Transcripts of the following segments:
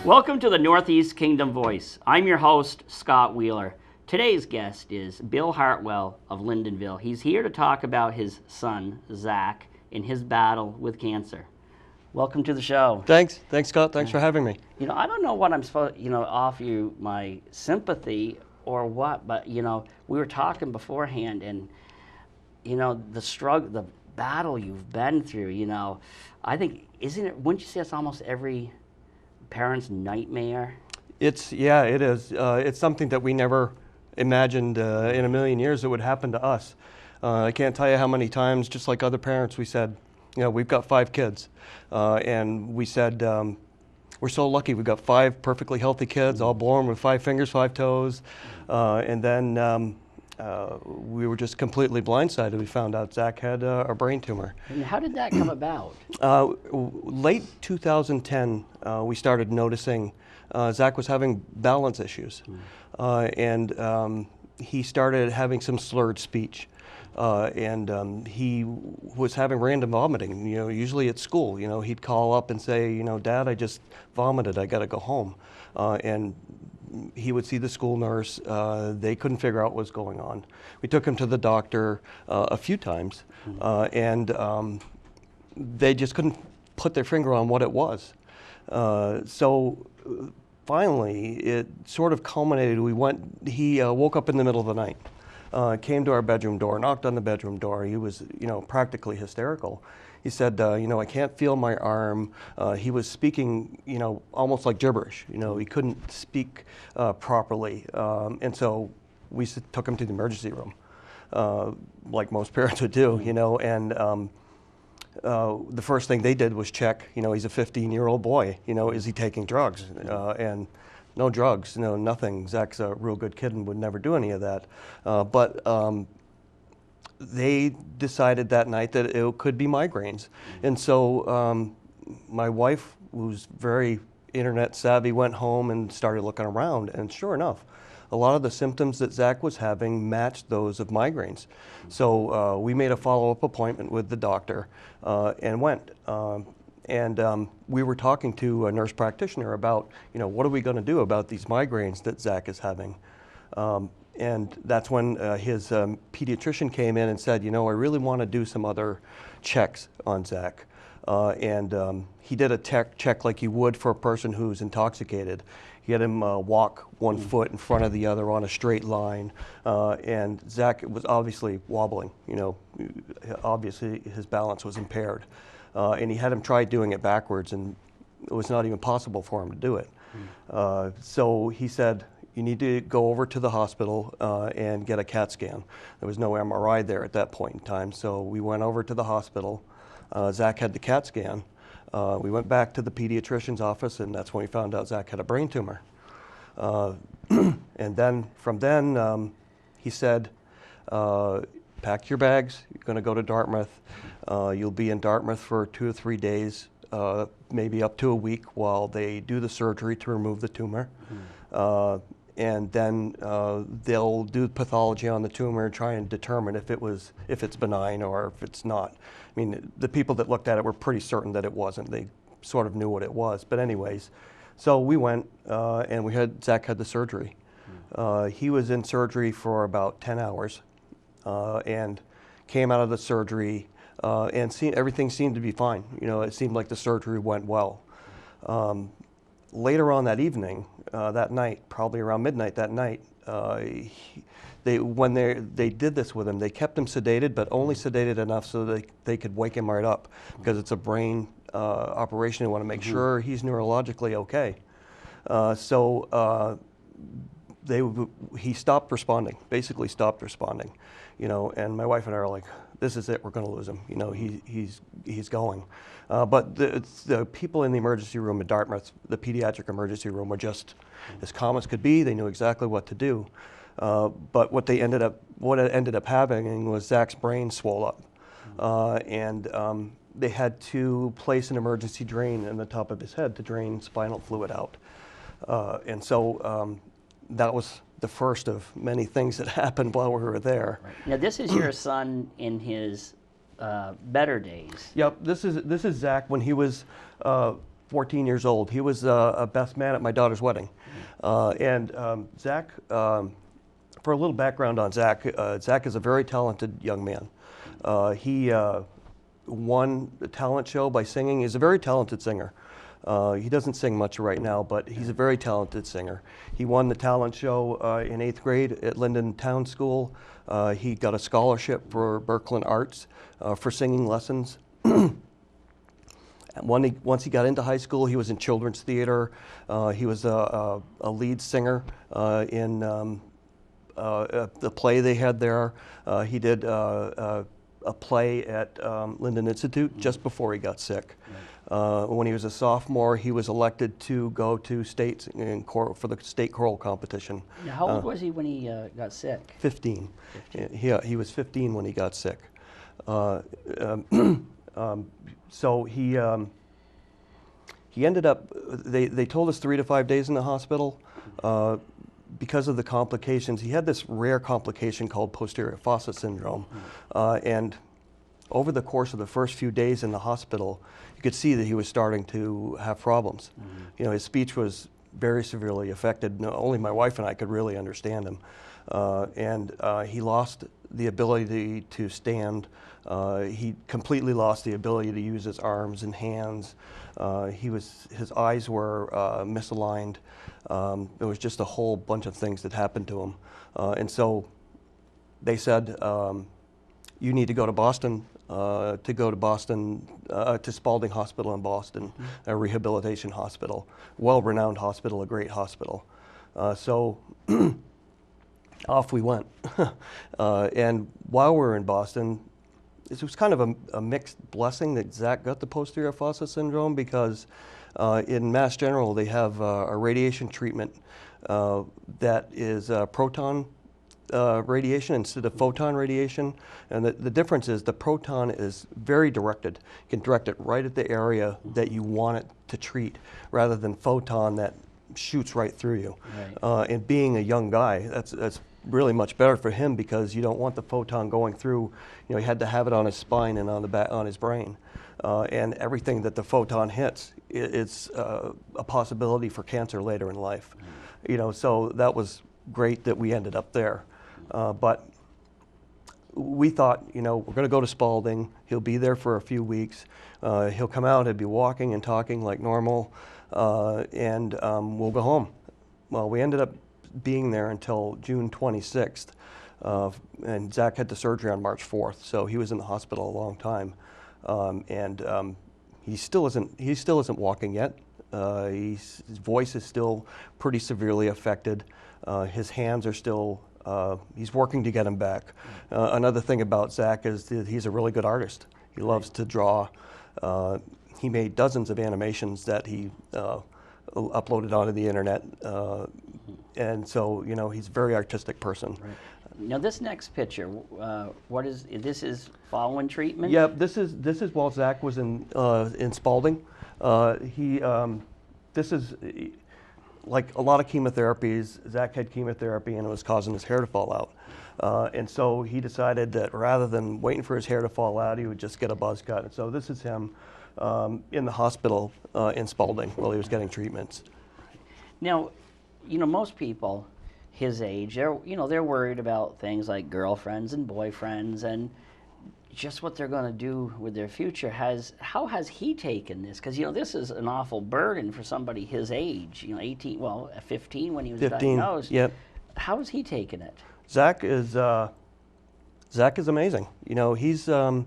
Welcome to the Northeast Kingdom Voice. I'm your host, Scott Wheeler. Today's guest is Bill Hartwell of Lyndonville. He's here to talk about his son, Zach, in his battle with cancer. Welcome to the show. Thanks, Scott. Thanks for having me. You know, I don't know what I'm supposed, offer you my sympathy or what, but, we were talking beforehand and, the struggle, the battle you've been through, I think, wouldn't you say it's almost every parent's nightmare? It is. It's something that we never imagined in a million years it would happen to us. I can't tell you how many times, just like other parents, we said, we've got 5 kids. And we said, we're so lucky we've got 5 perfectly healthy kids, all born with 5 fingers, 5 toes. And then we were just completely blindsided. We found out Zach had a brain tumor. And how did that come about? Late 2010, we started noticing Zach was having balance issues. And he started having some slurred speech. And he was having random vomiting, usually at school. He'd call up and say, Dad, I just vomited, I gotta go home. And he would see the school nurse. They couldn't figure out what was going on. We took him to the doctor a few times, and they just couldn't put their finger on what it was. So finally, it sort of culminated. He woke up in the middle of the night, came to our bedroom door, knocked on the bedroom door. He was, practically hysterical. He said, I can't feel my arm. He was speaking, almost like gibberish. He couldn't speak properly. And so we took him to the emergency room, like most parents would do, and the first thing they did was check, he's a 15-year-old boy, is he taking drugs? And no drugs, nothing. Zach's a real good kid and would never do any of that. But they decided that night that it could be migraines. And so my wife, who's very internet savvy, went home and started looking around. And sure enough, a lot of the symptoms that Zach was having matched those of migraines. So we made a follow-up appointment with the doctor and went. And we were talking to a nurse practitioner about, what are we going to do about these migraines that Zach is having? And that's when his pediatrician came in and said, I really want to do some other checks on Zach. And he did a check like you would for a person who's intoxicated. He had him walk one foot in front of the other on a straight line. And Zach was obviously wobbling, obviously his balance was impaired. And he had him try doing it backwards, and it was not even possible for him to do it. So he said, you need to go over to the hospital and get a CAT scan. There was no MRI there at that point in time, so we went over to the hospital. Zach had the CAT scan. We went back to the pediatrician's office, and that's when we found out Zach had a brain tumor. And then from then, he said, pack your bags, you're going to go to Dartmouth. You'll be in Dartmouth for 2 or 3 days, maybe up to a week while they do the surgery to remove the tumor. And then they'll do pathology on the tumor and try and determine if it's benign or if it's not. I mean, the people that looked at it were pretty certain that it wasn't. They sort of knew what it was. But anyways, so we went and Zach had the surgery. He was in surgery for about 10 hours and came out of the surgery and everything seemed to be fine. It seemed like the surgery went well. Later on that evening, that night, probably around midnight that night, when they did this with him, they kept him sedated, but only sedated enough so they could wake him right up, because it's a brain operation. They want to make sure he's neurologically okay. So he stopped responding, basically stopped responding, and my wife and I are like, this is it, we're going to lose him. He's going. But the people in the emergency room at Dartmouth, the pediatric emergency room, were just as calm as could be. They knew exactly what to do. But what it ended up having was Zach's brain swole up, and they had to place an emergency drain in the top of his head to drain spinal fluid out. And so that was the first of many things that happened while we were there. Right. Now, this is your son in his better days. Yep, this is Zach when he was 14 years old. He was a best man at my daughter's wedding. Zach, for a little background on Zach, Zach is a very talented young man. He won the talent show by singing. He's a very talented singer. He doesn't sing much right now, but he's a very talented singer. He won the talent show in 8th grade at Linden Town School. He got a scholarship for Berkland Arts for singing lessons. Once he got into high school, he was in children's theater. He was a lead singer in the play they had there. He did a play at Linden Institute just before he got sick. When he was a sophomore, he was elected to go to states for the state choral competition. Now, how old was he when he got sick? 15. He was 15 when he got sick. So he ended up, they told us 3 to 5 days in the hospital because of the complications. He had this rare complication called posterior fossa syndrome. And over the course of the first few days in the hospital, you could see that he was starting to have problems. You know, his speech was very severely affected. No, only my wife and I could really understand him. He lost the ability to stand. He completely lost the ability to use his arms and hands. His eyes were misaligned. There was just a whole bunch of things that happened to him. And so they said, you need to go to Boston, to Spalding Hospital in Boston, a rehabilitation hospital, well-renowned hospital, a great hospital. So off we went. And while we were in Boston, it was kind of a mixed blessing that Zach got the posterior fossa syndrome, because in Mass General they have a radiation treatment that is proton radiation instead of photon radiation. And the difference is the proton is very directed. You can direct it right at the area that you want it to treat, rather than photon that shoots right through you. Right. And being a young guy, that's really much better for him, because you don't want the photon going through. You know, he had to have it on his spine and on his brain. And everything that the photon hits, it's a possibility for cancer later in life. You know, so that was great that we ended up there. But we thought, you know, we're going to go to Spalding. He'll be there for a few weeks. He'll come out, he'll be walking and talking like normal, and we'll go home. Well, we ended up being there until June 26th, and Zach had the surgery on March 4th, so he was in the hospital a long time. He still isn't walking yet. His voice is still pretty severely affected. His hands are still, he's working to get them back. Another thing about Zach is that he's a really good artist. He loves to draw. He made dozens of animations that he uploaded onto the internet. And so, you know, he's a very artistic person. Right. Now, this next picture, what is this? Is following treatment? Yeah, this is while Zach was in Spalding. This is like a lot of chemotherapies. Zach had chemotherapy, and it was causing his hair to fall out. And so he decided that rather than waiting for his hair to fall out, he would just get a buzz cut. And so this is him in the hospital in Spalding while he was getting treatments. Now, you know, most people his age, they're worried about things like girlfriends and boyfriends and just what they're going to do with their future. How has he taken this? Because, you know, this is an awful burden for somebody his age, you know, 15 when he was 15, diagnosed. Yep. How has he taken it? Zach is amazing. You know, he's been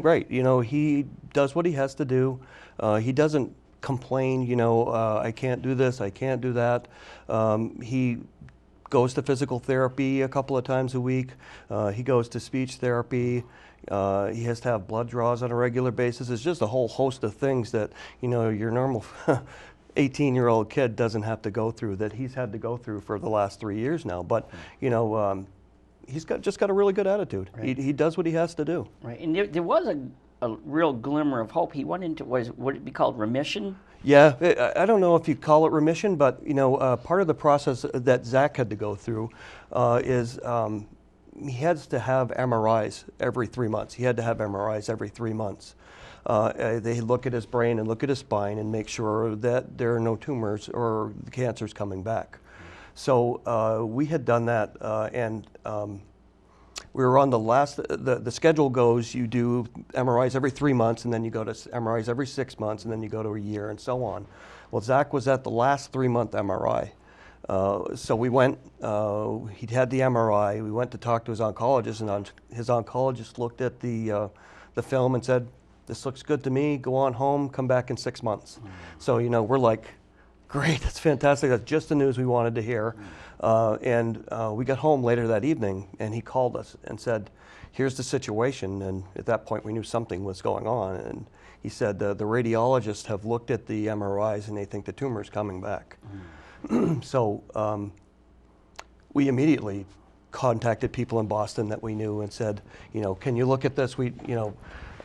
great. You know, he does what he has to do. He doesn't complain, you know, I can't do this, I can't do that. He goes to physical therapy a couple of times a week. He goes to speech therapy. He has to have blood draws on a regular basis. It's just a whole host of things that, you know, your normal 18-year-old kid doesn't have to go through, that he's had to go through for the last 3 years now. But, you know, he's just got a really good attitude. Right. He does what he has to do. Right, and there was a real glimmer of hope. He went into, would it be called remission? Yeah, I don't know if you call it remission, but, you know, part of the process that Zach had to go through is he has to have MRIs every 3 months. He had to have MRIs every 3 months. They look at his brain and look at his spine and make sure that there are no tumors or the cancer's coming back. So we had done that, and we were on the last, the schedule goes, you do MRIs every 3 months, and then you go to MRIs every 6 months, and then you go to a year, and so on. Well, Zach was at the last 3-month MRI. So we went, he'd had the MRI, we went to talk to his oncologist, and his oncologist looked at the film and said, "This looks good to me, go on home, come back in 6 months." So, you know, we're like, great, that's fantastic, that's just the news we wanted to hear. And we got home later that evening, and he called us and said, "Here's the situation," and at that point we knew something was going on, and he said, the radiologists have looked at the MRIs and they think the tumor's coming back. So we immediately contacted people in Boston that we knew and said, you know, "Can you look at this?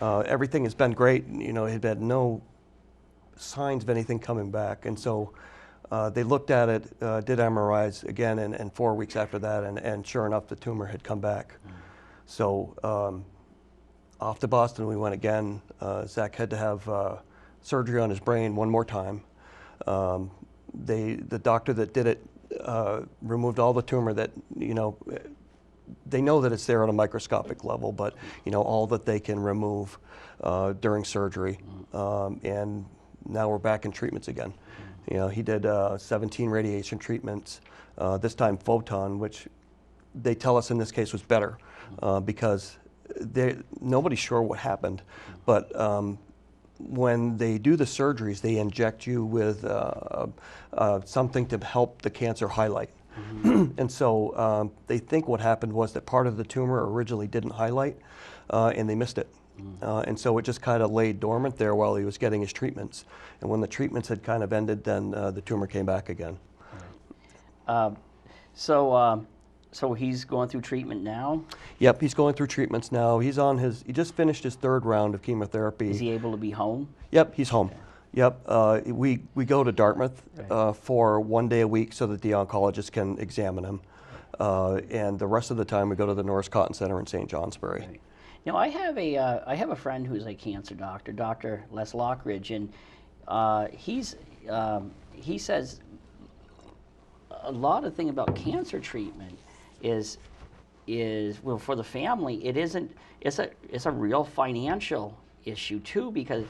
Everything has been great. You know, it had no signs of anything coming back." And so they looked at it, did MRIs again, and 4 weeks after that, and sure enough, the tumor had come back. So off to Boston we went again. Zach had to have surgery on his brain one more time. The doctor that did it removed all the tumor that, you know, they know that it's there on a microscopic level, but, you know, all that they can remove during surgery. And now we're back in treatments again. You know, he did 17 radiation treatments, this time photon, which they tell us in this case was better because nobody's sure what happened. But when they do the surgeries, they inject you with something to help the cancer highlight. And so they think what happened was that part of the tumor originally didn't highlight, and they missed it. And so it just kind of laid dormant there while he was getting his treatments. And when the treatments had kind of ended, then the tumor came back again. So he's going through treatment now? Yep, he's going through treatments now. He just finished his 3rd round of chemotherapy. Is he able to be home? Yep, he's home. Okay. Yep, we go to Dartmouth for 1 day a week so that the oncologist can examine him. And the rest of the time we go to the Norris Cotton Center in St. Johnsbury. Right. Now I have a friend who's a cancer doctor, Dr. Les Lockridge, and he says a lot of thing about cancer treatment is well, for the family, it's a real financial issue too, because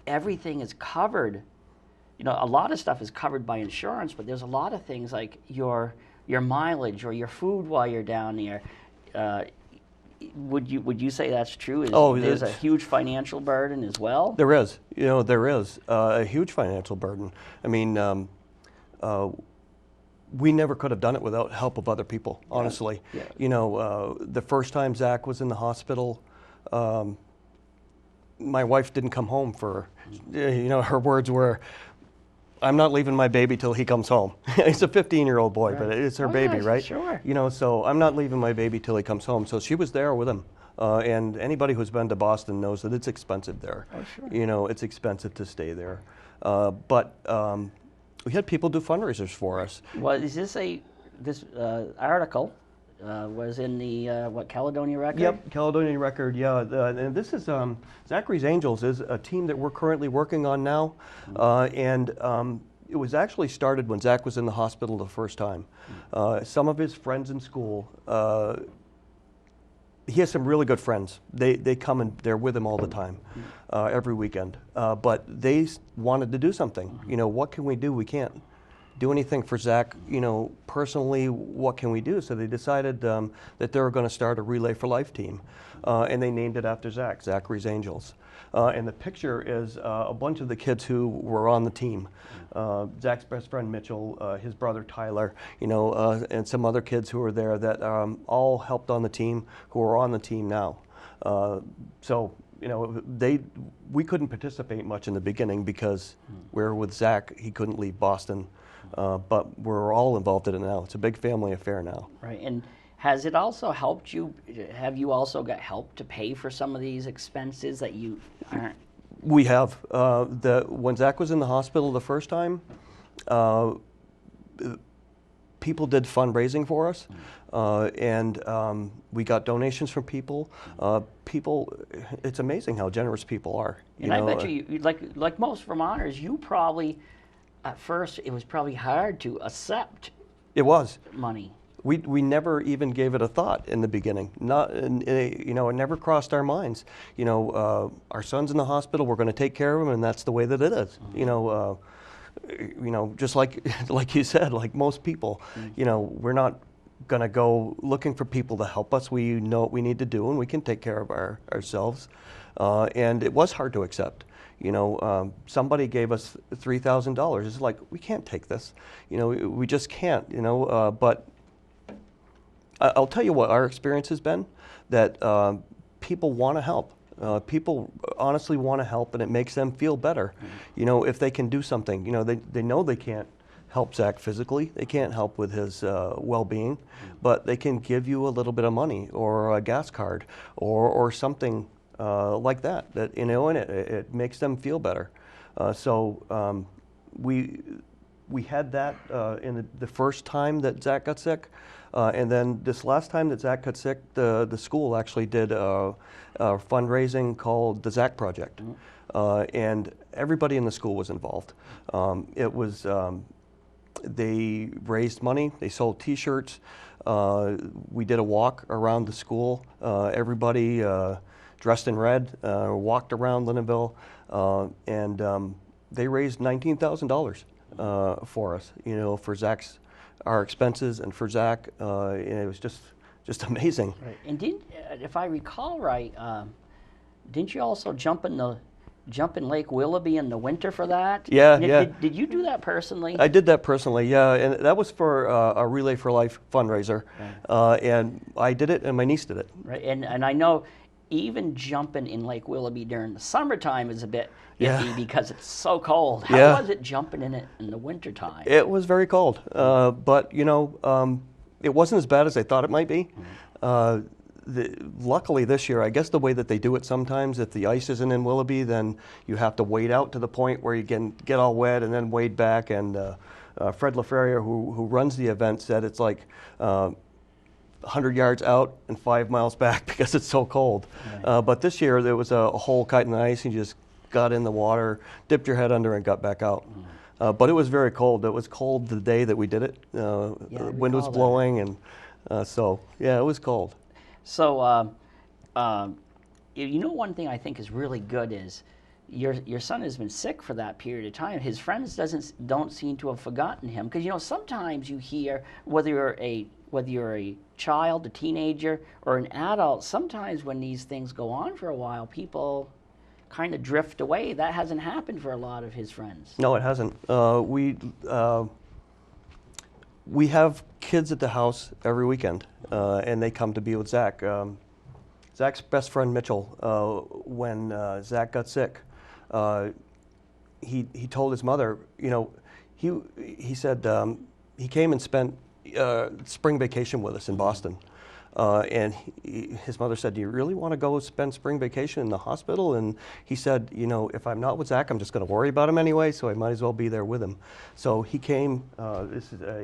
everything is covered. You know, a lot of stuff is covered by insurance, but there's a lot of things like your mileage or your food while you're down there. Would you say that's true? There's a huge financial burden as well? There is. You know, there is a huge financial burden. I mean, we never could have done it without help of other people, honestly. Yeah. You know, the first time Zach was in the hospital, my wife didn't come home for, you know, her words were, "I'm not leaving my baby till he comes home." He's a 15-year-old boy, right. But it's her baby, yeah, right? Sure. You know, so I'm not leaving my baby till he comes home. So she was there with him. And anybody who's been to Boston knows that it's expensive there. Oh, sure. You know, it's expensive to stay there. But we had people do fundraisers for us. Well, is this article was in the Caledonia Record? Yep, Caledonia Record, yeah. And this is, Zachary's Angels is a team that we're currently working on now. And it was actually started when Zach was in the hospital the first time. Some of his friends in school, he has some really good friends. They come and they're with him all the time, every weekend. But they wanted to do something. You know, what can we do? We can't do anything for Zach, you know, personally. What can we do? So they decided that they were going to start a Relay for Life team, and they named it after Zach, Zachary's Angels. And the picture is a bunch of the kids who were on the team. Zach's best friend Mitchell, his brother Tyler, you know, and some other kids who were there that all helped on the team, who are on the team now. So, you know, we couldn't participate much in the beginning because we were with Zach. He couldn't leave Boston. But we're all involved in it now. It's a big family affair now. Right. And has it also helped you? Have you also got help to pay for some of these expenses that you aren't? We have. When Zach was in the hospital the first time, people did fundraising for us, and we got donations from people. It's amazing how generous people are. And I bet you, like most Vermonters, you probably, at first, it was probably hard to accept. It was. Money. We never even gave it a thought in the beginning. It never crossed our minds. Our son's in the hospital. We're going to take care of him, and that's the way that it is. Just like you said, like most people, we're not going to go looking for people to help us. We know what we need to do, and we can take care of ourselves. And it was hard to accept. Somebody gave us $3,000. It's like, we can't take this. We just can't. But I'll tell you what our experience has been, that people want to help. People honestly want to help, and it makes them feel better. If they can do something, they know they can't help Zach physically. They can't help with his well-being, but they can give you a little bit of money or a gas card or something like that, and it makes them feel better. So we had that in the first time that Zach got sick. And then this last time that Zach got sick, the school actually did a fundraising called the Zach Project. And everybody in the school was involved. They raised money, they sold T-shirts, we did a walk around the school. Everybody dressed in red walked around Lindenville, and they raised $19,000 for us, for our expenses and for Zach, and it was just amazing. Right. And if I recall right, didn't you also jump in Lake Willoughby in the winter for that? Yeah, Did you do that personally? I did that personally, yeah, and that was for a Relay for Life fundraiser, and I did it, and my niece did it. Right, and I know even jumping in Lake Willoughby during the summertime is a bit iffy because it's so cold. How was it jumping in it in the wintertime? It was very cold, but it wasn't as bad as I thought it might be. Luckily this year, I guess the way that they do it sometimes, if the ice isn't in Willoughby, then you have to wade out to the point where you can get all wet and then wade back. And Fred LaFerrier, who runs the event, said it's like 100 yards out and 5 miles back because it's so cold. Right. But this year there was a hole cut in the ice, and you just got in the water, dipped your head under, and got back out. But it was very cold. It was cold the day that we did it. The wind was blowing, and so yeah, it was cold. So, one thing I think is really good is your son has been sick for that period of time. His friends don't seem to have forgotten him, because sometimes you hear, whether you're a child, a teenager, or an adult, sometimes when these things go on for a while, people kind of drift away. That hasn't happened for a lot of his friends. No, it hasn't. We have kids at the house every weekend, and they come to be with Zach. Zach's best friend Mitchell, when Zach got sick, he told his mother, he said he came and spent spring vacation with us in Boston. And his mother said, "Do you really want to go spend spring vacation in the hospital?" And he said, "If I'm not with Zach, I'm just going to worry about him anyway, so I might as well be there with him." So he came.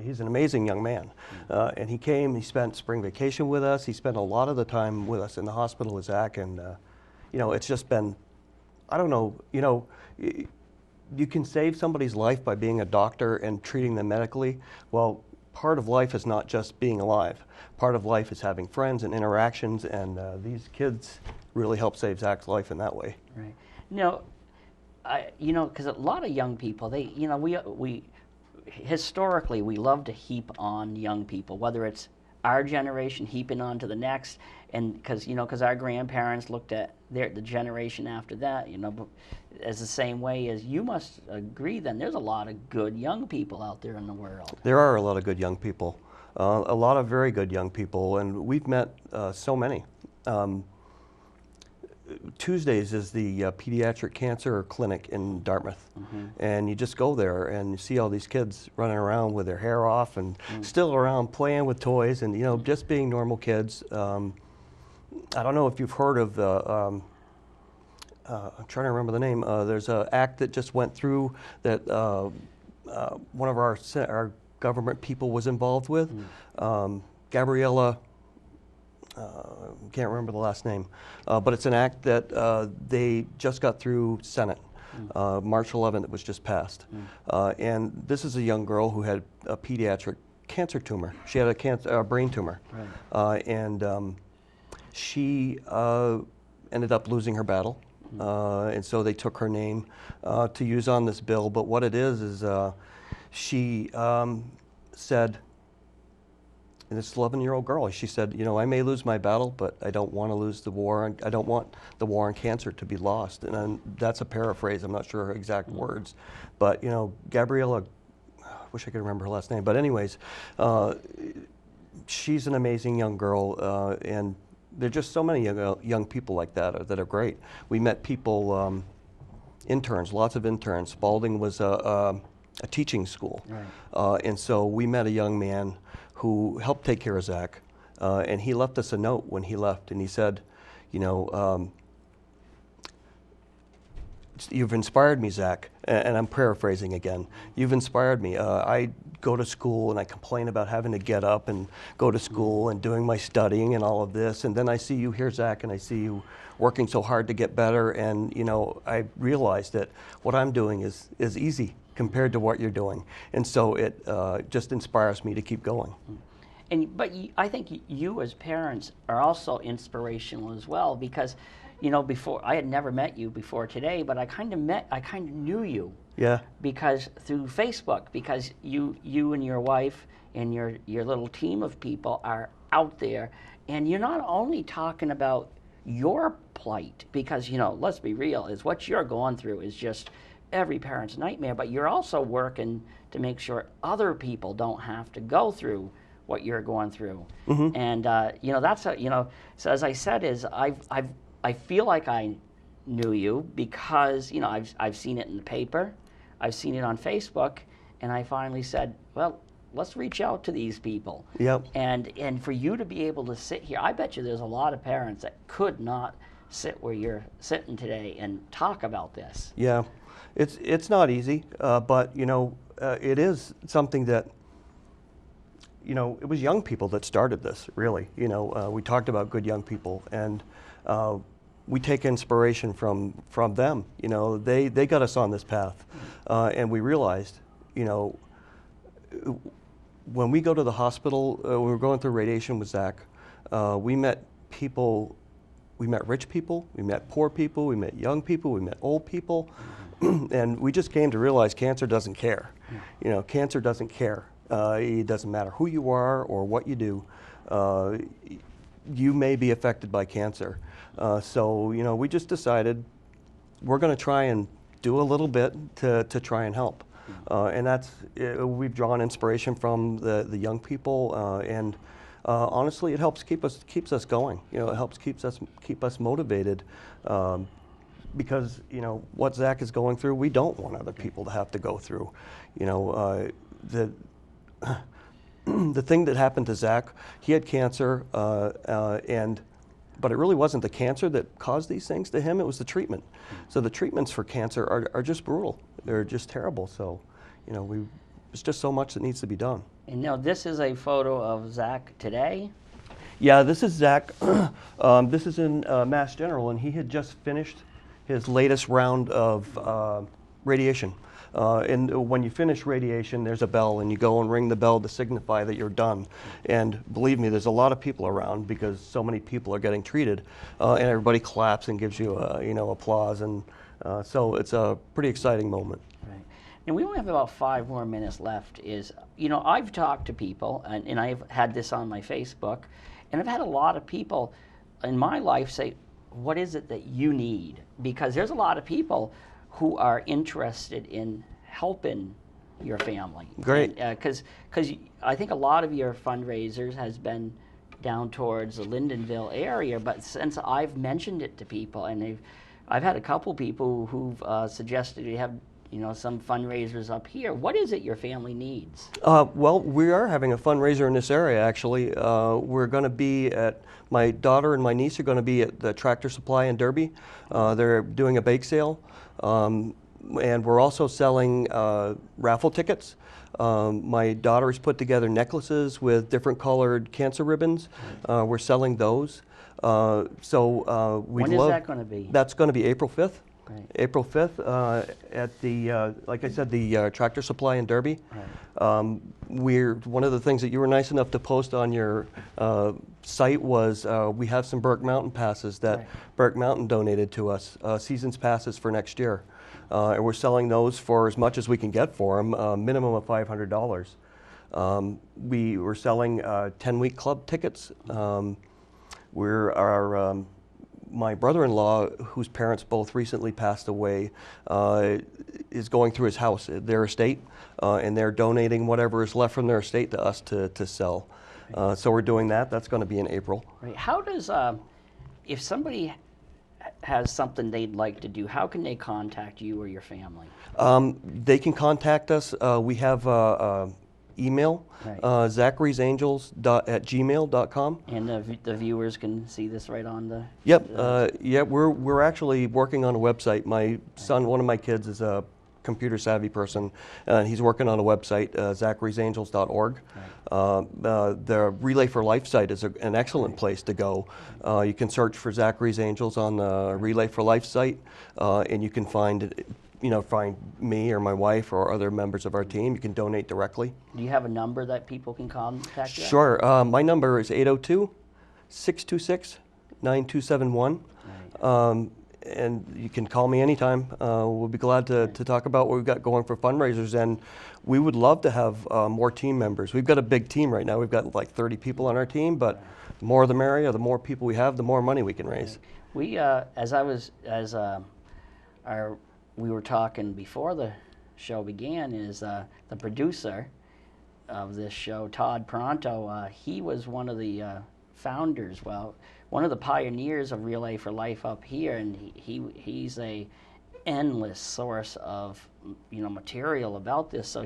He's an amazing young man. And he came, he spent spring vacation with us. He spent a lot of the time with us in the hospital with Zach. And, it's just been, I don't know, you can save somebody's life by being a doctor and treating them medically. Well, part of life is not just being alive. Part of life is having friends and interactions, and these kids really help save Zach's life in that way. Right. Because a lot of young people, we historically, we love to heap on young people, whether it's our generation heaping on to the next, and because our grandparents looked at the generation after that, as the same way as you must agree. Then there's a lot of good young people out there in the world. There are a lot of good young people, a lot of very good young people, and we've met so many. Tuesdays is the pediatric cancer clinic in Dartmouth, and you just go there and you see all these kids running around with their hair off and still around playing with toys and just being normal kids. I don't know if you've heard of the I'm trying to remember the name. There's an act that just went through that one of our government people was involved with. Gabriella, can't remember the last name, but it's an act that they just got through Senate. March 11th, it was just passed. And this is a young girl who had a pediatric cancer tumor. She had a brain tumor. And she ended up losing her battle. And so they took her name to use on this bill. But what it is she said, and this 11-year-old girl, she said, you know, I may lose my battle, but I don't want to lose the war. I don't want the war on cancer to be lost. And that's a paraphrase. I'm not sure her exact words. But, you know, Gabriella, I wish I could remember her last name. But anyways, she's an amazing young girl. And there are just so many young people like that are great. We met people, interns, lots of interns. Spalding was a teaching school. And so we met a young man who helped take care of Zach, and he left us a note when he left, and he said, you know, you've inspired me, Zach, and I'm paraphrasing again. You've inspired me. I go to school and I complain about having to get up and go to school and doing my studying and all of this, and then I see you here, Zach, and I see you working so hard to get better, and you know, I realize that what I'm doing is easy compared to what you're doing. And so it just inspires me to keep going. But I think you as parents are also inspirational as well, because, you know, before, I had never met you before today, but I kind of knew you. Yeah. Because through Facebook, because you and your wife and your little team of people are out there, and you're not only talking about your plight, because, you know, let's be real, is what you're going through is just every parent's nightmare, but you're also working to make sure other people don't have to go through what you're going through. And you know, that's you know, so as I said, is I feel like I knew you because, you know, I've seen it in the paper, I've seen it on Facebook, and I finally said, well, let's reach out to these people. And for you to be able to sit here, I bet you there's a lot of parents that could not sit where you're sitting today and talk about this. Yeah. It's not easy, but you know, it is something that, you know, it was young people that started this, really. You know, we talked about good young people, and we take inspiration from them. You know, they got us on this path, and we realized, you know, when we go to the hospital, we were going through radiation with Zach, we met people. We met rich people, we met poor people, we met young people, we met old people, and we just came to realize cancer doesn't care. You know, cancer doesn't care. It doesn't matter who you are or what you do. You may be affected by cancer. So, you know, we just decided we're going to try and do a little bit to try and help. And that's, we've drawn inspiration from the young people, and honestly, it helps keeps us going. You know, it helps keep us motivated, because, you know, what Zach is going through, we don't want other people to have to go through. You know, the thing that happened to Zach, he had cancer, but it really wasn't the cancer that caused these things to him. It was the treatment. So the treatments for cancer are just brutal. They're just terrible. So, you know, there's just so much that needs to be done. And now this is a photo of Zach today. Yeah, this is Zach. This is in Mass General, and he had just finished his latest round of radiation. And when you finish radiation, there's a bell, and you go and ring the bell to signify that you're done. And believe me, there's a lot of people around because so many people are getting treated, and everybody claps and gives you, you know, applause, and so it's a pretty exciting moment. And we only have about 5 more minutes left. Is, you know, I've talked to people, and I've had this on my Facebook, and I've had a lot of people in my life say, what is it that you need? Because there's a lot of people who are interested in helping your family. Great. Because I think a lot of your fundraisers has been down towards the Lyndonville area, but since I've mentioned it to people, and I've had a couple people who've suggested you have, you know, some fundraisers up here. What is it your family needs? Well, we are having a fundraiser in this area, actually. We're going to be my daughter and my niece are going to be at the Tractor Supply in Derby. They're doing a bake sale. And we're also selling raffle tickets. My daughter's put together necklaces with different colored cancer ribbons. We're selling those. When is that going to be? That's going to be April 5th. Right. April 5th at the, like I said, the Tractor Supply in Derby. Right. One of the things that you were nice enough to post on your site was we have some Burke Mountain passes that Right. Burke Mountain donated to us, seasons passes for next year. And we're selling those for as much as we can get for them, minimum of $500. We were selling 10-week club tickets. My brother-in-law, whose parents both recently passed away, is going through his house, their estate, and they're donating whatever is left from their estate to us to sell. So we're doing that. That's going to be in April. Right. How does, if somebody has something they'd like to do, how can they contact you or your family? They can contact us. We have email, Right. zacharysangels@gmail.com. And the viewers can see this right on the... Yep. Yeah, we're actually working on a website. My son, one of my kids, is a computer savvy person, and he's working on a website, zacharysangels.org. Right. The Relay for Life site is an excellent place to go. You can search for Zachary's Angels on the Relay for Life site, and you can find me or my wife or other members of our team. You can donate directly. Do you have a number that people can contact you at? Sure. My number is 802-626-9271. Right. And you can call me anytime. We'll be glad to talk about what we've got going for fundraisers. And we would love to have more team members. We've got a big team right now. We've got like 30 people on our team, but the more the merrier. The more people we have, the more money we can raise. We, we were talking before the show began, is the producer of this show, Todd Pronto, he was one of the founders, one of the pioneers of Relay for Life up here, and he's a endless source of material about this. So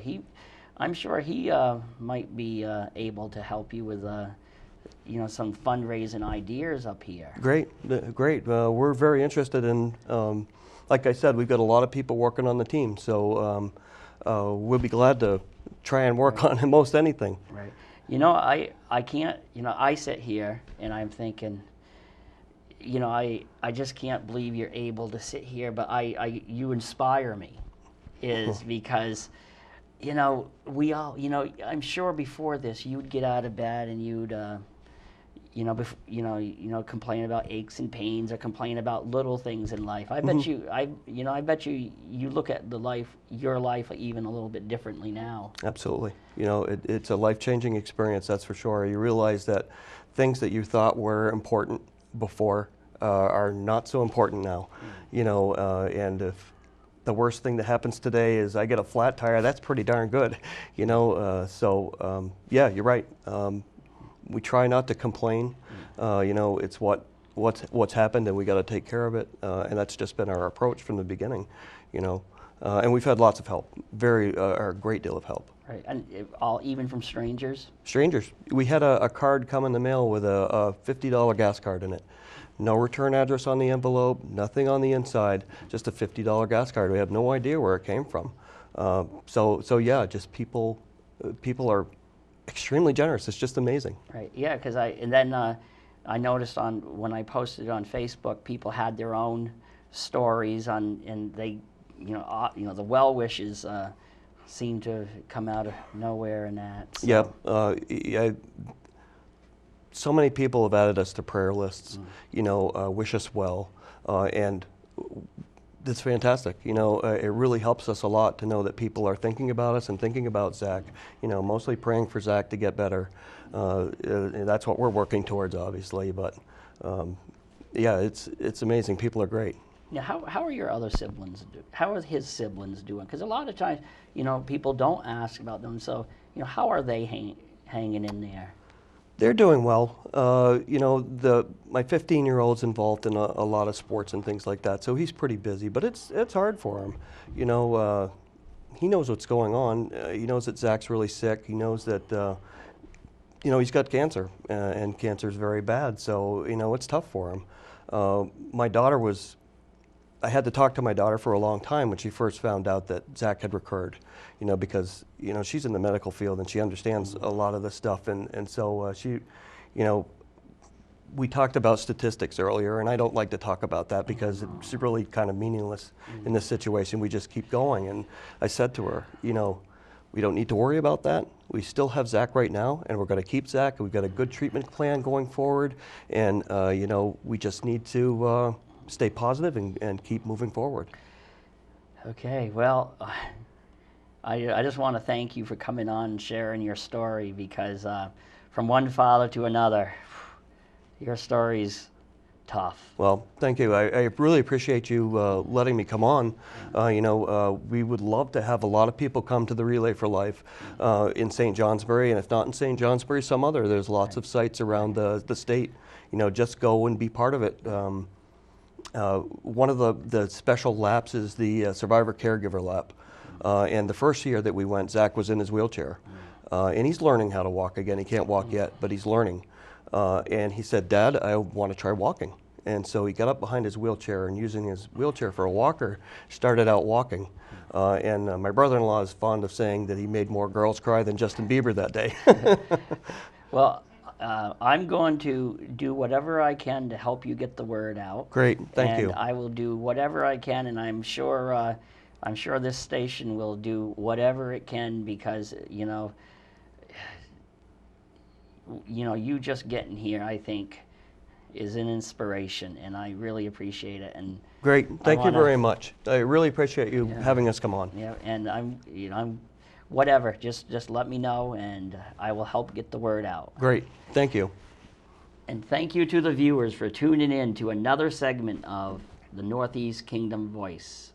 I'm sure he might be able to help you with some fundraising ideas up here. Great. We're very interested in. Like I said, we've got a lot of people working on the team, so we'll be glad to try and work on most anything. Right. I can't, I sit here and I'm thinking, I just can't believe you're able to sit here, but you inspire me, because, we all, I'm sure before this you'd get out of bed and you'd, complain about aches and pains or complain about little things in life. I bet you look at your life even a little bit differently now. Absolutely. It's a life-changing experience, that's for sure. You realize that things that you thought were important before are not so important now. And if the worst thing that happens today is I get a flat tire, that's pretty darn good. Yeah, you're right. We try not to complain. It's what's happened, and we got to take care of it. And that's just been our approach from the beginning. And we've had lots of help, a great deal of help. Right, and even from strangers. Strangers. We had a card come in the mail with a $50 gas card in it. No return address on the envelope, nothing on the inside, just a $50 gas card. We have no idea where it came from. So yeah, just people are extremely generous. It's just amazing. Right. Yeah. Because I noticed when I posted on Facebook, people had their own stories and they, the well wishes seem to come out of nowhere and that. So. Yeah. So many people have added us to prayer lists. Wish us well, and it's fantastic. It really helps us a lot to know that people are thinking about us and thinking about Zach. Mostly praying for Zach to get better. And that's what we're working towards, obviously. But yeah, it's amazing. People are great. Now, how are your other siblings doing? How are his siblings doing? Because a lot of times, people don't ask about them. So, how are they hanging in there? They're doing well. My 15-year-old's involved in a lot of sports and things like that, so he's pretty busy. But it's hard for him. He knows what's going on. He knows that Zach's really sick. He knows that he's got cancer, and cancer's very bad. So it's tough for him. My daughter was I had to talk to my daughter for a long time when she first found out that Zach had recurred, because, she's in the medical field and she understands a lot of this stuff. And so she, we talked about statistics earlier, and I don't like to talk about that because it's really kind of meaningless in this situation. We just keep going. And I said to her, we don't need to worry about that. We still have Zach right now, and we're going to keep Zach. And we've got a good treatment plan going forward. And, we just need to stay positive and keep moving forward. Okay, well, I just want to thank you for coming on and sharing your story, because from one father to another, your story's tough. Well, thank you. I really appreciate you letting me come on. We would love to have a lot of people come to the Relay for Life in St. Johnsbury, and if not in St. Johnsbury, some other. There's lots of sites around the state. Just go and be part of it. One of the special laps is the Survivor Caregiver Lap. And the first year that we went, Zach was in his wheelchair. And he's learning how to walk again. He can't walk yet, but he's learning. And he said, "Dad, I want to try walking." And so he got up behind his wheelchair and, using his wheelchair for a walker, started out walking. And my brother-in-law is fond of saying that he made more girls cry than Justin Bieber that day. Well, I'm going to do whatever I can to help you get the word out. Great, thank you. And I will do whatever I can, and I'm sure this station will do whatever it can, because you just getting here, I think, is an inspiration, and I really appreciate it. And great, thank you very much. I really appreciate you having us come on. Yeah, and I'm whatever. Just let me know, and I will help get the word out. Great, thank you. And thank you to the viewers for tuning in to another segment of the Northeast Kingdom Voice.